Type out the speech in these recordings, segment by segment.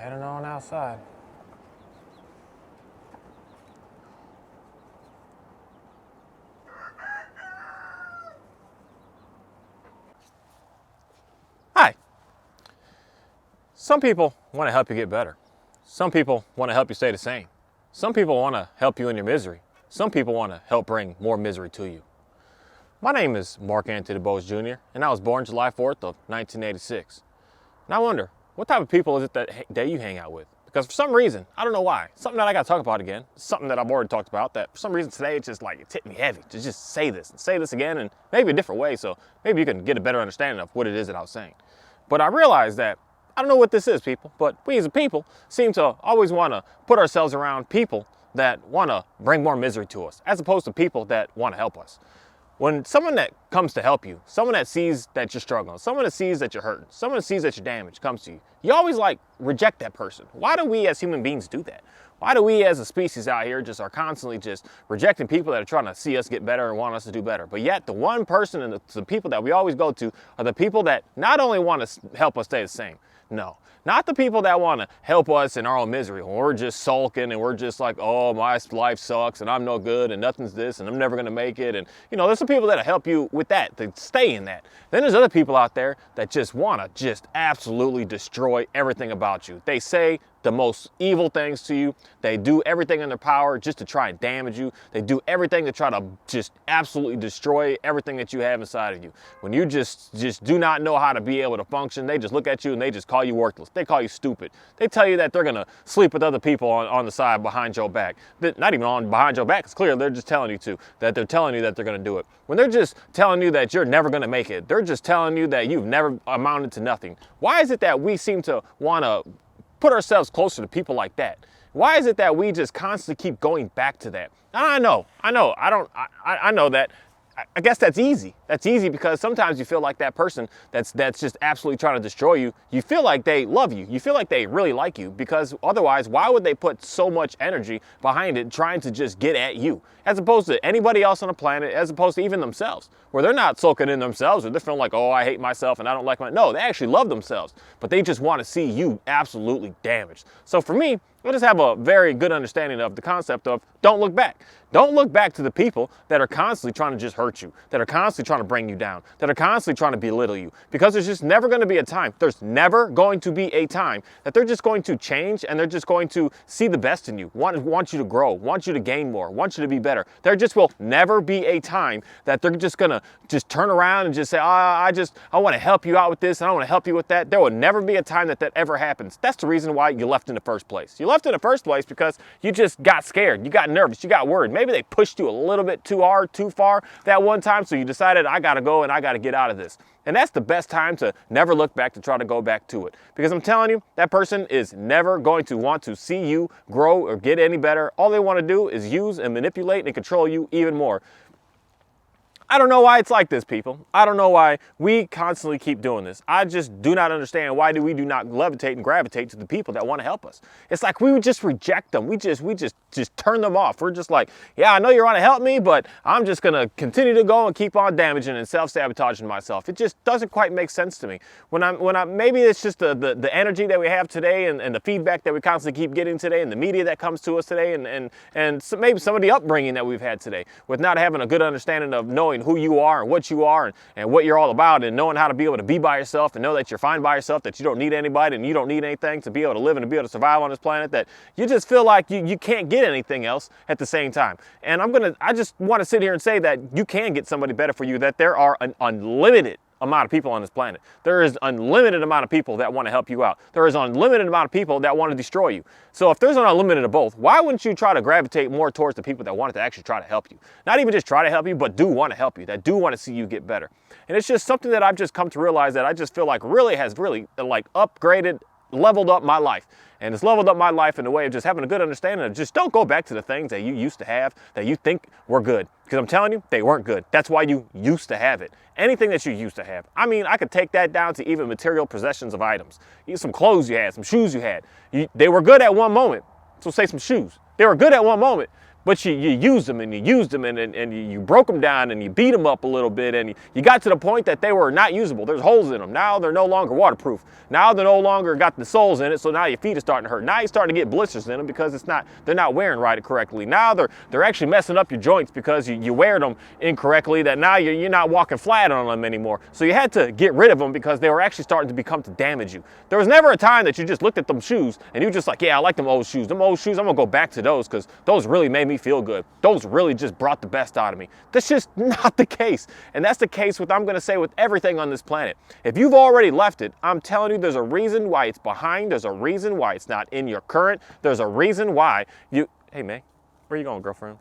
Heading on outside. Hi. Some people want to help you get better. Some people want to help you stay the same. Some people want to help you in your misery. Some people want to help bring more misery to you. My name is Mark Anthony DuBose Jr., and I was born July 4th of 1986. And I wonder, what type of people is it that you hang out with? Because for some reason, I don't know why, something that I got to talk about again, something that I've already talked about, that for some reason today it's just like, it's hitting me heavy to just say this and say this again, and maybe a different way, so maybe you can get a better understanding of what it is that I was saying. But I realized that, I don't know what this is, people, but we as a people seem to always want to put ourselves around people that want to bring more misery to us, as opposed to people that want to help us. When someone that comes to help you, someone that sees that you're struggling, someone that sees that you're hurting, someone that sees that you're damaged comes to you, you always reject that person. Why do we as human beings do that? Why do we as a species out here just are constantly just rejecting people that are trying to see us get better and want us to do better? But yet the one person and the people that we always go to are the people that not only want to help us stay the same, no, not the people that want to help us in our own misery when we're just sulking and we're just like, oh, my life sucks and I'm no good and nothing's this and I'm never going to make it. And, you know, there's some people that'll help you with that, to stay in that. Then there's other people out there that just want to just absolutely destroy everything about you. They say the most evil things to you. They do everything in their power just to try and damage you. They do everything to try to just absolutely destroy everything that you have inside of you. When you just do not know how to be able to function, they just look at you and they just call you worthless. They call you stupid. They tell you that they're gonna sleep with other people on the side behind your back. Not even behind your back, it's clear they're just telling you to, that they're telling you that they're gonna do it. When they're just telling you that you're never gonna make it, they're just telling you that you've never amounted to nothing. Why is it that we seem to wanna put ourselves closer to people like that? Why is it that we just constantly keep going back to that? I know that. I guess that's easy. That's easy because sometimes you feel like that person that's just absolutely trying to destroy you, you feel like they love you. You feel like they really like you, because otherwise, why would they put so much energy behind it trying to just get at you, as opposed to anybody else on the planet, as opposed to even themselves, where they're not sulking in themselves or they're feeling like, oh, I hate myself and I don't like my, no, they actually love themselves, but they just want to see you absolutely damaged. So for me, I just have a very good understanding of the concept of don't look back. Don't look back to the people that are constantly trying to just hurt you, that are constantly trying to bring you down, that are constantly trying to belittle you, because there's just never going to be a time, there's never going to be a time that they're just going to change and they're just going to see the best in you, want you to grow, want you to gain more, want you to be better. There just will never be a time that they're just going to just turn around and just say, I want to help you out with this and I want to help you with that. There will never be a time that ever happens. That's the reason why you left in the first place. You left in the first place because you just got scared, you got nervous, you got worried. Maybe they pushed you a little bit too hard, too far that one time, so you decided, I gotta go and I gotta get out of this. And that's the best time to never look back, to try to go back to it. Because I'm telling you, that person is never going to want to see you grow or get any better. All they want to do is use and manipulate and control you even more. I don't know why it's like this, people. I don't know why we constantly keep doing this. I just do not understand why we do not levitate and gravitate to the people that want to help us. It's like we would just reject them. We just turn them off. We're just like, yeah, I know you want to help me, but I'm just going to continue to go and keep on damaging and self-sabotaging myself. It just doesn't quite make sense to me. Maybe it's just the energy that we have today and the feedback that we constantly keep getting today and the media that comes to us today and maybe some of the upbringing that we've had today with not having a good understanding of knowing who you are and what you are and what you're all about, and knowing how to be able to be by yourself and know that you're fine by yourself, that you don't need anybody and you don't need anything to be able to live and to be able to survive on this planet, that you just feel like you can't get anything else at the same time. And I just want to sit here and say that you can get somebody better for you, that there are an unlimited amount of people on this planet. There is unlimited amount of people that want to help you out. There is unlimited amount of people that want to destroy you. So if there's an unlimited of both, why wouldn't you try to gravitate more towards the people that wanted to actually try to help you? Not even just try to help you, but do want to help you, that do want to see you get better. And it's just something that I've just come to realize that I just feel like has upgraded, leveled up my life. And it's leveled up my life in the way of just having a good understanding of just don't go back to the things that you used to have that you think were good. Because I'm telling you, they weren't good. That's why you used to have it. Anything that you used to have. I mean, I could take that down to even material possessions of items. Some clothes you had, some shoes you had. They were good at one moment. So say some shoes. They were good at one moment. but you used them and you used them and you broke them down and you beat them up a little bit and you got to the point that they were not usable. There's holes in them. Now they're no longer waterproof. Now they're no longer got the soles in it, so now your feet are starting to hurt. Now you're starting to get blisters in them because they're not wearing right correctly. Now they're actually messing up your joints because you wear them incorrectly, that now you're not walking flat on them anymore. So you had to get rid of them because they were actually starting to damage you. There was never a time that you just looked at them shoes and you were just like, yeah, I like them old shoes. Them old shoes, I'm gonna go back to those because those really made me feel good. Those really just brought the best out of me. That's just not the case. And that's the case with, I'm gonna say, with everything on this planet. If you've already left it, I'm telling you, there's a reason why it's behind. There's a reason why it's not in your current. There's a reason why hey man, where you going, girlfriend?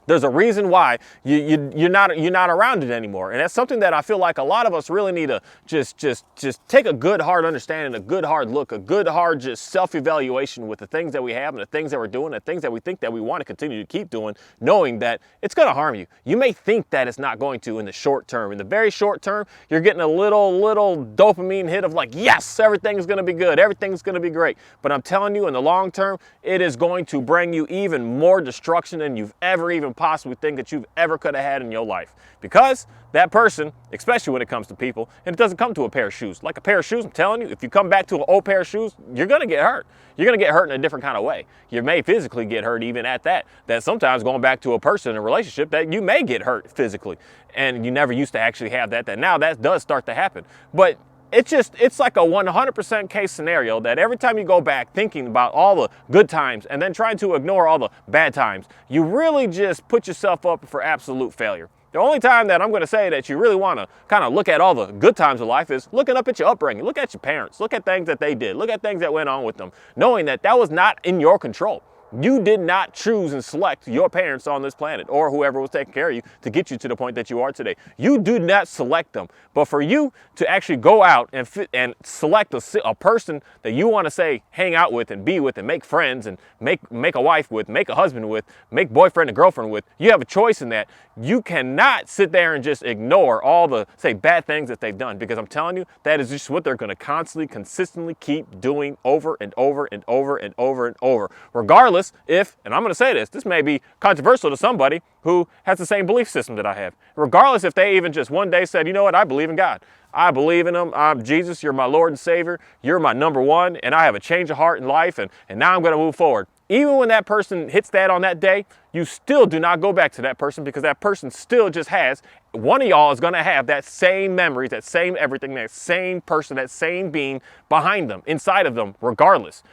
There's a reason why you're not around it anymore. And that's something that I feel like a lot of us really need to just take a good hard understanding, a good hard look, a good hard just self-evaluation with the things that we have and the things that we're doing, the things that we think that we want to continue to keep doing, knowing that it's going to harm you. You may think that it's not going to in the short term. In the very short term, you're getting a little dopamine hit of like, yes, everything's going to be good. Everything's going to be great. But I'm telling you, in the long term, it is going to bring you even more destruction than you've ever even possibly think that you've ever could have had in your life. Because that person, especially when it comes to people, and it doesn't come to a pair of shoes. Like a pair of shoes, I'm telling you, if you come back to an old pair of shoes, you're going to get hurt. You're going to get hurt in a different kind of way. You may physically get hurt even at that. That sometimes going back to a person in a relationship that you may get hurt physically. And you never used to actually have that now that does start to happen. But it's like a 100% case scenario that every time you go back thinking about all the good times and then trying to ignore all the bad times, you really just put yourself up for absolute failure. The only time that I'm going to say that you really want to kind of look at all the good times of life is looking up at your upbringing. Look at your parents. Look at things that they did. Look at things that went on with them, knowing that that was not in your control. You did not choose and select your parents on this planet or whoever was taking care of you to get you to the point that you are today. You did not select them. But for you to actually go out and select a person that you want to say hang out with and be with and make friends and make a wife with, make a husband with, make boyfriend and girlfriend with, you have a choice in that. You cannot sit there and just ignore all the, say, bad things that they've done, because I'm telling you, that is just what they're going to constantly, consistently keep doing over and over and over and over and over, regardless if, and I'm going to say this may be controversial to somebody who has the same belief system that I have, regardless if they even just one day said, you know what, I believe in God. I believe in him. I'm Jesus. You're my Lord and Savior. You're my number one. And I have a change of heart in life. And now I'm going to move forward. Even when that person hits that on that day, you still do not go back to that person, because that person still just has, one of y'all is going to have that same memories, that same everything, that same person, that same being behind them, inside of them, regardless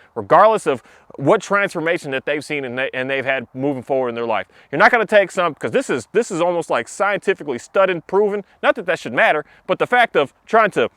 of what transformation that they've seen and they've had moving forward in their life. You're not going to take some, because this is almost like scientifically studied, proven, not that that should matter, but the fact of trying to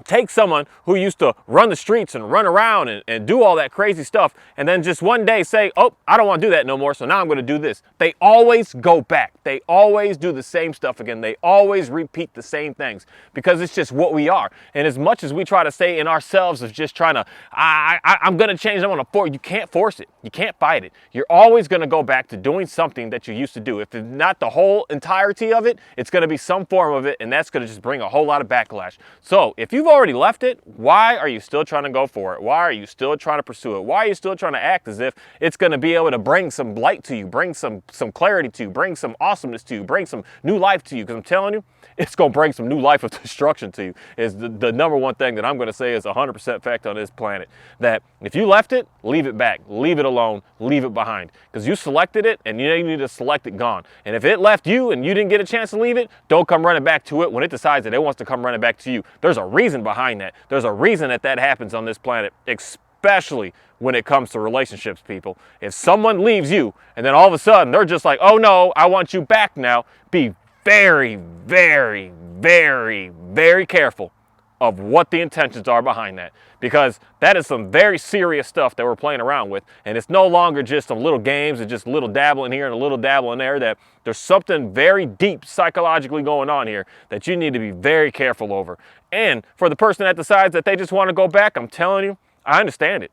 take someone who used to run the streets and run around and do all that crazy stuff, and then just one day say, oh, I don't want to do that no more, so now I'm going to do this. They always go back. They always do the same stuff again. They always repeat the same things, because it's just what we are. And as much as we try to say in ourselves of just trying to, I'm going to change, I'm going to force, you can't force it. You can't fight it. You're always going to go back to doing something that you used to do. If it's not the whole entirety of it, it's going to be some form of it, and that's going to just bring a whole lot of backlash. So if you've already left it, why are you still trying to go for it? Why are you still trying to pursue it? Why are you still trying to act as if it's going to be able to bring some light to you, bring some clarity to you, bring some awesomeness to you, bring some new life to you? Because I'm telling you, it's going to bring some new life of destruction to you. Is the number one thing that I'm going to say is 100% fact on this planet. That if you left it, leave it back. Leave it alone. Leave it behind. Because you selected it, and you need to select it gone. And if it left you and you didn't get a chance to leave it, don't come running back to it when it decides that it wants to come running back to you. There's a reason behind that. There's a reason that happens on this planet, especially when it comes to relationships, people. If someone leaves you and then all of a sudden they're just like, oh no, I want you back now, be very, very, very, very careful of what the intentions are behind that, because that is some very serious stuff that we're playing around with, and it's no longer just some little games and just a little dabbling here and a little dabbling there. That there's something very deep psychologically going on here that you need to be very careful over. And for the person that decides that they just want to go back, I'm telling you, I understand it.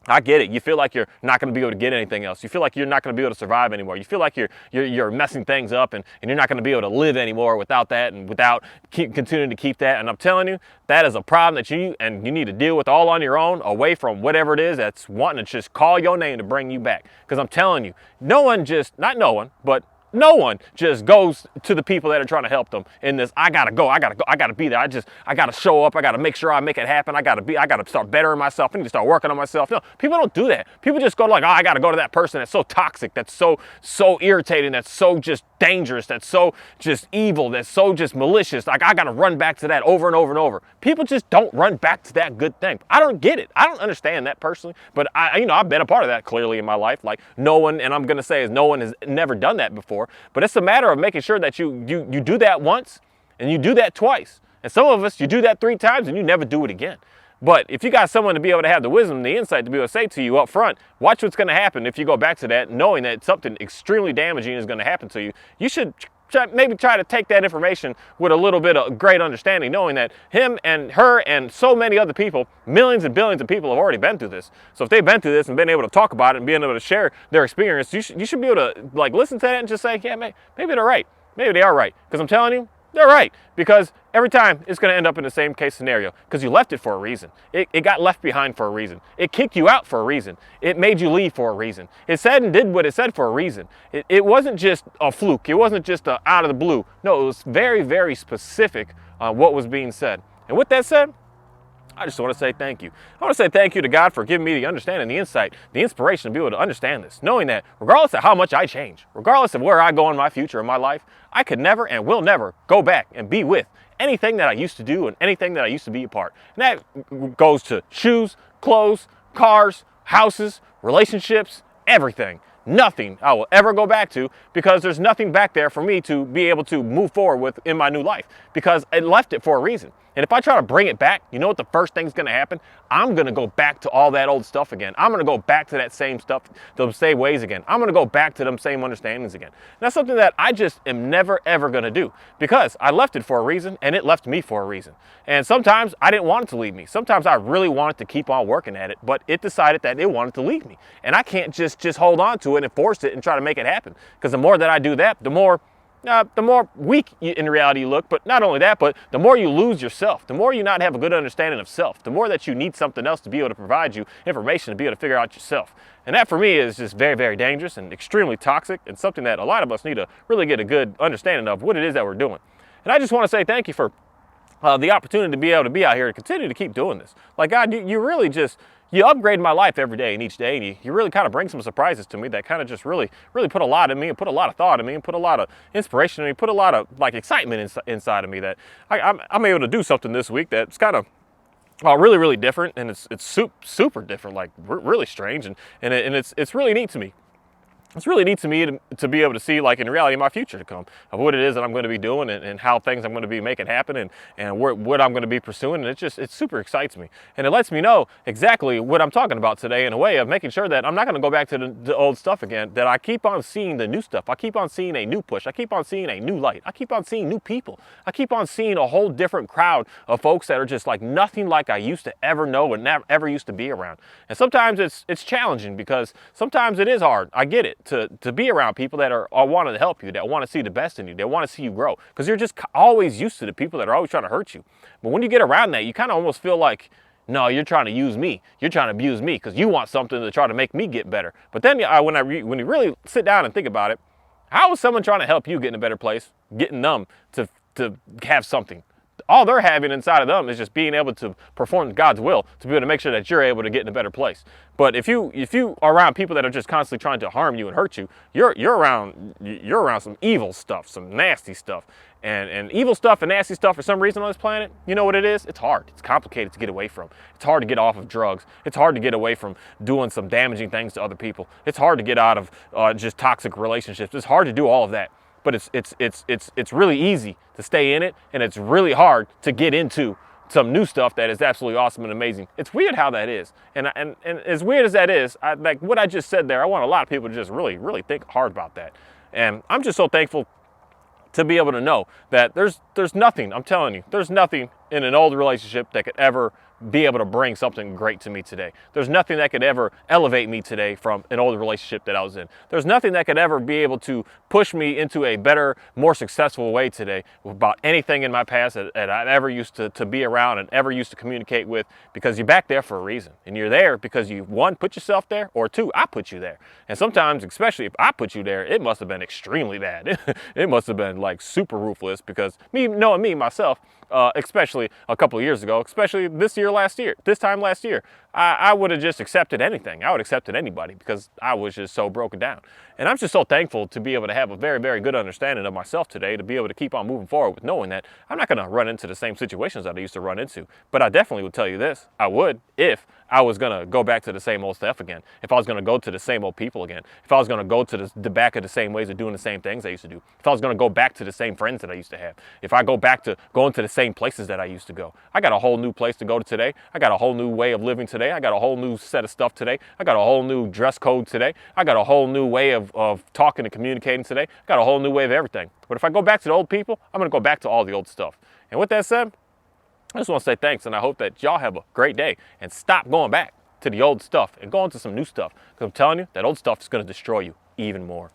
I get it. You feel like you're not going to be able to get anything else. You feel like you're not going to be able to survive anymore. You feel like you're messing things up and you're not going to be able to live anymore without that and without continuing to keep that. And I'm telling you, that is a problem that you need to deal with all on your own, away from whatever it is that's wanting to just call your name to bring you back. Because I'm telling you, but no one just goes to the people that are trying to help them in this, I gotta go, I gotta be there. I gotta show up, I gotta make sure I make it happen, I gotta start bettering myself, I need to start working on myself. No, people don't do that. People just go like, oh, I gotta go to that person that's so toxic, that's so irritating, that's so just dangerous, that's so just evil, that's so just malicious. Like, I gotta run back to that over and over and over. People just don't run back to that good thing. I don't get it. I don't understand that personally, but I've been a part of that clearly in my life. Like, no one has never done that before. But it's a matter of making sure that you do that once and you do that twice. And some of us, you do that 3 times and you never do it again. But if you got someone to be able to have the wisdom, the insight to be able to say to you up front, watch what's going to happen if you go back to that, knowing that something extremely damaging is going to happen to you, you should maybe try to take that information with a little bit of great understanding, knowing that him and her and so many other people, millions and billions of people have already been through this. So if they've been through this and been able to talk about it and being able to share their experience, you should be able to like listen to that and just say, yeah, maybe they're right. Maybe they are right. Because I'm telling you, they're right. Because every time it's going to end up in the same case scenario because you left it for a reason. It got left behind for a reason. It kicked you out for a reason. It made you leave for a reason. It said and did what it said for a reason. It wasn't just a fluke. It wasn't just out of the blue. No, it was very, very specific on what was being said. And with that said, I just want to say thank you. I want to say thank you to God for giving me the understanding, the insight, the inspiration to be able to understand this, knowing that regardless of how much I change, regardless of where I go in my future, in my life, I could never and will never go back and be with anything that I used to do and anything that I used to be a part. And that goes to shoes, clothes, cars, houses, relationships, everything. Nothing I will ever go back to because there's nothing back there for me to be able to move forward with in my new life because I left it for a reason. And if I try to bring it back, you know what the first thing's going to happen? I'm going to go back to all that old stuff again. I'm going to go back to that same stuff, those same ways again. I'm going to go back to them same understandings again. And that's something that I just am never, ever going to do because I left it for a reason and it left me for a reason. And sometimes I didn't want it to leave me. Sometimes I really wanted to keep on working at it, but it decided that it wanted to leave me. And I can't just hold on to it and force it and try to make it happen. Because the more that I do that, the more weak in reality you look, but not only that, but the more you lose yourself, the more you not have a good understanding of self, the more that you need something else to be able to provide you information to be able to figure out yourself. And that for me is just very, very dangerous and extremely toxic and something that a lot of us need to really get a good understanding of what it is that we're doing. And I just want to say thank you for the opportunity to be able to be out here and continue to keep doing this. Like, God, you really just, you upgrade my life every day and each day, and you really kind of bring some surprises to me that kind of just really put a lot in me and put a lot of thought in me and put a lot of inspiration in me, put a lot of like excitement inside of me that I'm able to do something this week that's kind of really, really different, and it's super different, like really strange, and it's really neat to me. It's really neat to me to be able to see, like, in reality, my future to come of what it is that I'm going to be doing and how things I'm going to be making happen and what I'm going to be pursuing. And it super excites me. And it lets me know exactly what I'm talking about today in a way of making sure that I'm not going to go back to the old stuff again, that I keep on seeing the new stuff. I keep on seeing a new push. I keep on seeing a new light. I keep on seeing new people. I keep on seeing a whole different crowd of folks that are just like nothing like I used to ever know and never ever used to be around. And sometimes it's challenging because sometimes it is hard. I get it. To be around people that are wanting to help you, that want to see the best in you, that want to see you grow. Because you're just always used to the people that are always trying to hurt you. But when you get around that, you kind of almost feel like, no, you're trying to use me. You're trying to abuse me because you want something to try to make me get better. But then when you really sit down and think about it, how is someone trying to help you get in a better place, getting them to have something? All they're having inside of them is just being able to perform God's will to be able to make sure that you're able to get in a better place. But if you are around people that are just constantly trying to harm you and hurt you, you're around some evil stuff, some nasty stuff. And evil stuff and nasty stuff for some reason on this planet, you know what it is? It's hard. It's complicated to get away from. It's hard to get off of drugs. It's hard to get away from doing some damaging things to other people. It's hard to get out of just toxic relationships. It's hard to do all of that. But it's really easy to stay in it, and it's really hard to get into some new stuff that is absolutely awesome and amazing. It's weird how that is, and as weird as that is, like what I just said there, I want a lot of people to just really think hard about that. And I'm just so thankful to be able to know that there's nothing, I'm telling you, there's nothing in an old relationship that could ever be able to bring something great to me today. There's nothing that could ever elevate me today from an old relationship that I was in. There's nothing that could ever be able to push me into a better, more successful way today about anything in my past that I've ever used to be around and ever used to communicate with, because you're back there for a reason. And you're there because you, one, put yourself there, or two, I put you there. And sometimes, especially if I put you there, it must have been extremely bad. It must have been like super ruthless, because knowing me myself, especially a couple of years ago, especially this time last year, I would have just accepted anything. I would have accepted anybody because I was just so broken down. And I'm just so thankful to be able to have a very, very good understanding of myself today, to be able to keep on moving forward with knowing that I'm not going to run into the same situations that I used to run into. But I definitely would tell you this. I would if I was going to go back to the same old stuff again. If I was going to go to the same old people again. If I was going to go to the back of the same ways of doing the same things I used to do. If I was going to go back to the same friends that I used to have. If I go back to going to the same places that I used to go. I got a whole new place to go to today. I got a whole new way of living today. I got a whole new set of stuff today. I got a whole new dress code today. I got a whole new way of talking and communicating today. I got a whole new way of everything. But if I go back to the old people, I'm going to go back to all the old stuff. And with that said, I just want to say thanks, and I hope that y'all have a great day and stop going back to the old stuff and go into some new stuff. Because I'm telling you, that old stuff is going to destroy you even more.